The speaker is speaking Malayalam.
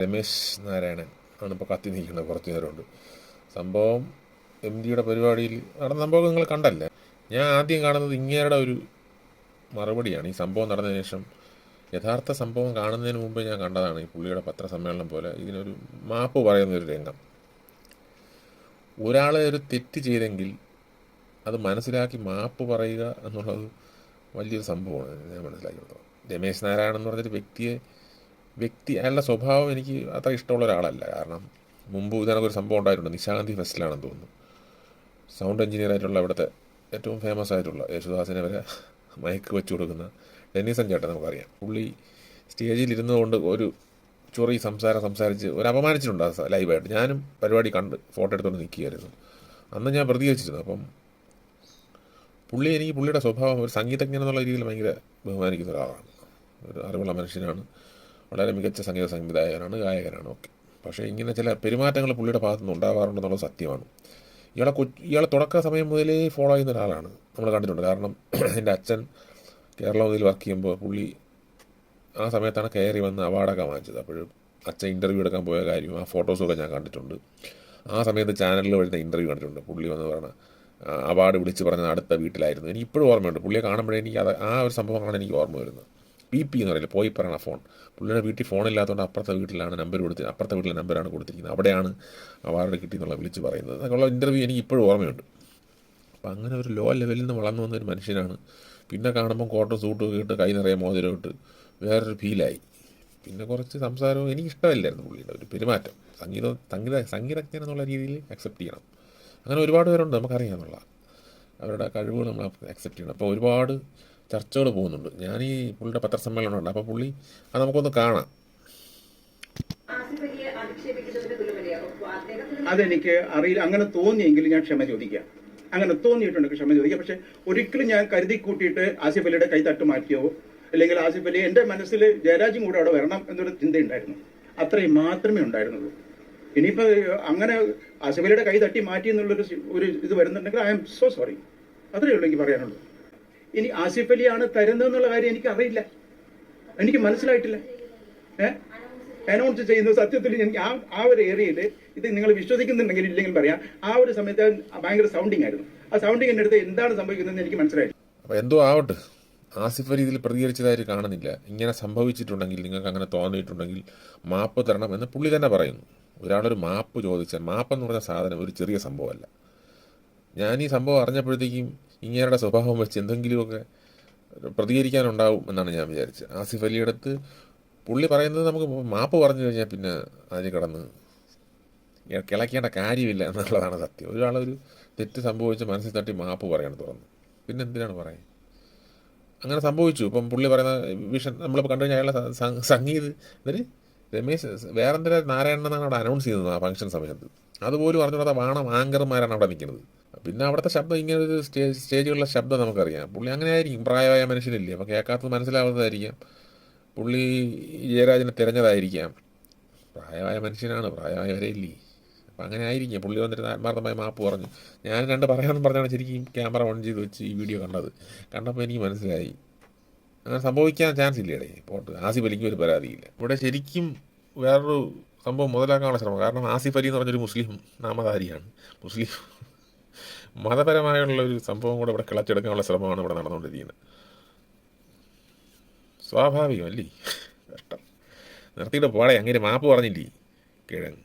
രമേശ് നാരായണൻ ആണ് ഇപ്പോൾ കത്തി നിൽക്കുന്നത് കുറച്ച് നേരമുണ്ട്. സംഭവം MDയുടെ പരിപാടിയിൽ നടന്ന സംഭവം നിങ്ങൾ കണ്ടല്ലേ. ഞാൻ ആദ്യം കാണുന്നത് ഇങ്ങേരുടെ ഒരു മറുപടിയാണ്. ഈ സംഭവം നടന്നതിന് ശേഷം യഥാർത്ഥ സംഭവം കാണുന്നതിന് മുമ്പ് ഞാൻ കണ്ടതാണ് ഈ പുള്ളിയുടെ പത്രസമ്മേളനം പോലെ ഇതിനൊരു മാപ്പ് പറയുന്നൊരു രംഗം. ഒരാളെ ഒരു തെറ്റ് ചെയ്തെങ്കിൽ അത് മനസ്സിലാക്കി മാപ്പ് പറയുക എന്നുള്ളത് വലിയൊരു സംഭവമാണ് ഞാൻ മനസ്സിലാക്കിയത്. രമേശ് നാരായണൻ എന്ന് പറഞ്ഞൊരു അയാളുടെ സ്വഭാവം എനിക്ക് അത്ര ഇഷ്ടമുള്ള ഒരാളല്ല. കാരണം മുമ്പ് ഇതിനൊരു സംഭവം ഉണ്ടായിട്ടുണ്ട്. നിശാന്തി ഫെസ്റ്റിലാണെന്ന് തോന്നുന്നു. സൗണ്ട് എഞ്ചിനീയർ ആയിട്ടുള്ള ഇവിടുത്തെ ഏറ്റവും ഫേമസ് ആയിട്ടുള്ള യേശുദാസിനെ വരെ മയക്ക് വെച്ച് കൊടുക്കുന്ന ഡെന്നീസൻ ചേട്ടൻ നമുക്കറിയാം. പുള്ളി സ്റ്റേജിൽ ഇരുന്നുകൊണ്ട് ഒരു ചൊറി സംസാരിച്ച് ഒരു അപമാനിച്ചിട്ടുണ്ട് ലൈവായിട്ട്. ഞാനും പരിപാടി കണ്ട് ഫോട്ടോ എടുത്തുകൊണ്ട് നിൽക്കുകയായിരുന്നു. അന്ന് ഞാൻ പ്രതികരിച്ചിരുന്നു. അപ്പം എനിക്ക് പുള്ളിയുടെ സ്വഭാവം ഒരു സംഗീതജ്ഞൻ എന്നുള്ള രീതിയിൽ ഭയങ്കര ബഹുമാനിക്കുന്ന ഒരാളാണ്. ഒരു അറിവുള്ള മനുഷ്യനാണ്, വളരെ മികച്ച സംഗീത സംവിധായകനാണ്, ഗായകനാണ്, ഓക്കെ. പക്ഷേ ഇങ്ങനെ ചില പെരുമാറ്റങ്ങൾ പുള്ളിയുടെ ഭാഗത്തു നിന്ന് ഉണ്ടാകാറുണ്ടെന്നുള്ളത് സത്യമാണ്. ഇയാളെ തുടക്ക സമയം മുതലേ ഫോളോ ചെയ്യുന്ന ഒരാളാണ്, നമ്മൾ കണ്ടിട്ടുണ്ട്. കാരണം എൻ്റെ അച്ഛൻ കേരളത്തിൽ വർക്ക് ചെയ്യുമ്പോൾ പുള്ളി ആ സമയത്താണ് കയറി വന്ന് അവാർഡൊക്കെ വാങ്ങിച്ചത്. അപ്പോഴും അച്ഛൻ ഇൻ്റർവ്യൂ എടുക്കാൻ പോയ കാര്യം ആ ഫോട്ടോസൊക്കെ ഞാൻ കണ്ടിട്ടുണ്ട്. ആ സമയത്ത് ചാനലിൽ വരുന്ന ഇൻ്റർവ്യൂ കണ്ടിട്ടുണ്ട്. പുള്ളി വന്ന് പറഞ്ഞ അവാർഡ് വിളിച്ച് പറഞ്ഞത് അടുത്ത വീട്ടിലായിരുന്നു. എനിക്ക് ഇപ്പോഴും ഓർമ്മയുണ്ട്. പുള്ളിയെ കാണുമ്പോഴേ എനിക്ക് ആ ഒരു സംഭവങ്ങളാണ് എനിക്ക് ഓർമ്മ വരുന്നത്. PP എന്ന് പറയില്ല, പോയി പറയണ ഫോൺ. പുള്ളിയുടെ വീട്ടിൽ ഫോണില്ലാത്തതുകൊണ്ട് അപ്പുറത്തെ വീട്ടിലാണ് നമ്പർ കൊടുത്തിരിക്കുന്നത്. അപ്പുറത്തെ വീട്ടിലെ നമ്പറാണ് കൊടുത്തിരിക്കുന്നത്. അവിടെയാണ് അവാർഡ് കിട്ടിയെന്നുള്ള വിളിച്ച് പറയുന്നത്. അങ്ങനെയുള്ള ഇൻ്റർവ്യൂ എനിക്ക് ഇപ്പോഴും ഓർമ്മയുണ്ട്. അപ്പം അങ്ങനെ ഒരു ലോ ലെവലിൽ നിന്ന് വളർന്നു വന്നൊരു മനുഷ്യനാണ്. പിന്നെ കാണുമ്പം കോട്ടും സൂട്ടും ഇട്ട് കൈ നിറയെ മോതിരം ഇട്ട് വേറൊരു ഫീലായി. പിന്നെ കുറച്ച് സംസാരവും എനിക്കിഷ്ടമില്ലായിരുന്നു പുള്ളിയുടെ ഒരു പെരുമാറ്റം. സംഗീതജ്ഞൻ എന്നുള്ള രീതിയിൽ അക്സെപ്റ്റ് ചെയ്യണം. അങ്ങനെ ഒരുപാട് പേരുണ്ട് നമുക്കറിയാമെന്നുള്ള അവരുടെ കഴിവുകൾ നമ്മൾ അക്സെപ്റ്റ് ചെയ്യണം. അപ്പോൾ ഒരുപാട് ചർച്ചകൾ പോകുന്നുണ്ട്. ഞാൻ ഈ പുള്ളിയുടെ പത്രസമ്മേളനം ഉണ്ട്. അപ്പോൾ പുള്ളി അത് നമുക്കൊന്ന് കാണാം. അതെനിക്ക് അറിയില്ല. അങ്ങനെ തോന്നിയെങ്കിൽ ഞാൻ ക്ഷമ ചോദിക്കാം. അങ്ങനെ തോന്നിയിട്ടുണ്ടെങ്കിൽ ക്ഷമ ചോദിക്കാം. പക്ഷെ ഒരിക്കലും ഞാൻ കരുതി കൂട്ടിയിട്ട് ആസിഫ് അലിയുടെ കൈ തട്ട് മാറ്റിയോ അല്ലെങ്കിൽ ആസിഫ് അലി എൻ്റെ മനസ്സിൽ ജയരാജും കൂടെ അവിടെ വരണം എന്നൊരു ചിന്തയുണ്ടായിരുന്നു. അത്രയും മാത്രമേ ഉണ്ടായിരുന്നുള്ളൂ. ഇനിയിപ്പോൾ അങ്ങനെ ആസിഫ് അലിയുടെ കൈ തട്ടി മാറ്റി എന്നുള്ളൊരു ഇത് വരുന്നുണ്ടെങ്കിൽ ഐ ആം സോ സോറി. അത്രയേ ഉള്ളൂ എനിക്ക് പറയാനുള്ളൂ. ഇനി ആസിഫ് അലിയാണ് തരുന്നതെന്നുള്ള കാര്യം എനിക്ക് അറിയില്ല, എനിക്ക് മനസ്സിലായിട്ടില്ല. അനൗൺസ് ചെയ്യുന്നത് സത്യത്തിൽ എനിക്ക് ആ ഒരു ഏരിയയിൽ ഇത് നിങ്ങൾ വിശ്വസിക്കുന്നുണ്ടെങ്കിൽ ഇല്ലെങ്കിൽ പറയാം, ആ ഒരു സമയത്ത് ഭയങ്കര സൗണ്ടിങ് ആയിരുന്നു. ആ സൗണ്ടിങ്ങിൻ്റെ അടുത്ത് എന്താണ് സംഭവിക്കുന്നതെന്ന് എനിക്ക് മനസ്സിലായില്ല. അപ്പോൾ എന്തോ ആവട്ടെ, ആസിഫ് അലി ഇതിൽ പ്രതികരിച്ചതായിട്ട് കാണുന്നില്ല. ഇങ്ങനെ സംഭവിച്ചിട്ടുണ്ടെങ്കിൽ, നിങ്ങൾക്ക് അങ്ങനെ തോന്നിയിട്ടുണ്ടെങ്കിൽ മാപ്പ് തരണം എന്ന് പുള്ളി തന്നെ പറയുന്നു. ഒരാളൊരു മാപ്പ് ചോദിച്ചാൽ, മാപ്പെന്ന് പറഞ്ഞ സാധനം ഒരു ചെറിയ സംഭവമല്ല. ഞാൻ ഈ സംഭവം അറിഞ്ഞപ്പോഴത്തേക്കും ഇങ്ങേരുടെ സ്വഭാവം വെച്ച് എന്തെങ്കിലുമൊക്കെ പ്രതികരിക്കാനുണ്ടാവും എന്നാണ് ഞാൻ വിചാരിച്ചത്. ആസിഫ് അലിയുടെ അടുത്ത് പുള്ളി പറയുന്നത് നമുക്ക് മാപ്പ് പറഞ്ഞു കഴിഞ്ഞാൽ പിന്നെ അതിന് കിടന്ന് കിളയ്ക്കേണ്ട കാര്യമില്ല എന്നുള്ളതാണ് സത്യം. ഒരാളൊരു തെറ്റ് സംഭവിച്ച് മനസ്സിൽ തട്ടി മാപ്പ് പറയണം തുറന്ന്, പിന്നെ എന്തിനാണ് പറയുന്നത്? അങ്ങനെ സംഭവിച്ചു. ഇപ്പം പുള്ളി പറയുന്ന വിഷൻ നമ്മളിപ്പോൾ കണ്ടു കഴിഞ്ഞാൽ അയാളുടെ സംഗീത് എന്നൊരു രമേശ് വേറെന്തൊരു നാരായണൻ എന്നാണ് അവിടെ അനൗൺസ് ചെയ്യുന്നത് ആ ഫംഗ്ഷൻ സമയത്ത്. അതുപോലും അറിഞ്ഞുകൂടാത്ത വാണം ആങ്കർമാരാണ് അവിടെ നിൽക്കുന്നത്. പിന്നെ അവിടുത്തെ ശബ്ദം ഇങ്ങനെ ഒരു സ്റ്റേജുകളിലെ ശബ്ദം നമുക്കറിയാം. പുള്ളി അങ്ങനെ ആയിരിക്കും, പ്രായമായ മനുഷ്യനില്ലേ, അപ്പോൾ കേൾക്കാത്തത് മനസ്സിലാവുന്നതായിരിക്കാം. പുള്ളി ജയരാജനെ തിരഞ്ഞതായിരിക്കാം. പ്രായമായ മനുഷ്യനാണ്, പ്രായമായവരെയില്ലേ, അപ്പം അങ്ങനെ ആയിരിക്കും. പുള്ളി വന്നിട്ട് ആത്മാർത്ഥമായി മാപ്പ് പറഞ്ഞു. ഞാൻ പറയാമെന്ന് പറഞ്ഞാണ് ശരിക്കും ക്യാമറ ഓൺ ചെയ്ത് വെച്ച് ഈ വീഡിയോ കണ്ടപ്പോൾ എനിക്ക് മനസ്സിലായി അങ്ങനെ സംഭവിക്കാൻ ചാൻസ് ഇല്ലേടേ. പോട്ട് ആസിഫ് അലിക്കും ഒരു പരാതിയില്ല. ഇവിടെ ശരിക്കും വേറൊരു സംഭവം മുതലാക്കാനുള്ള ശ്രമം. കാരണം ആസിഫ് അലി എന്ന് പറഞ്ഞൊരു മുസ്ലിം നാമധാരിയാണ്. മുസ്ലിം മതപരമായുള്ള ഒരു സംഭവം കൂടെ ഇവിടെ കിളച്ചെടുക്കാനുള്ള ശ്രമമാണ് ഇവിടെ നടന്നുകൊണ്ടിരിക്കുന്നത്. സ്വാഭാവികമല്ലേ? കഷ്ടം. നിർത്തിയിട്ട് പോടെ, അങ്ങനെ മാപ്പ് പറഞ്ഞില്ലേ കിഴങ്ങ്.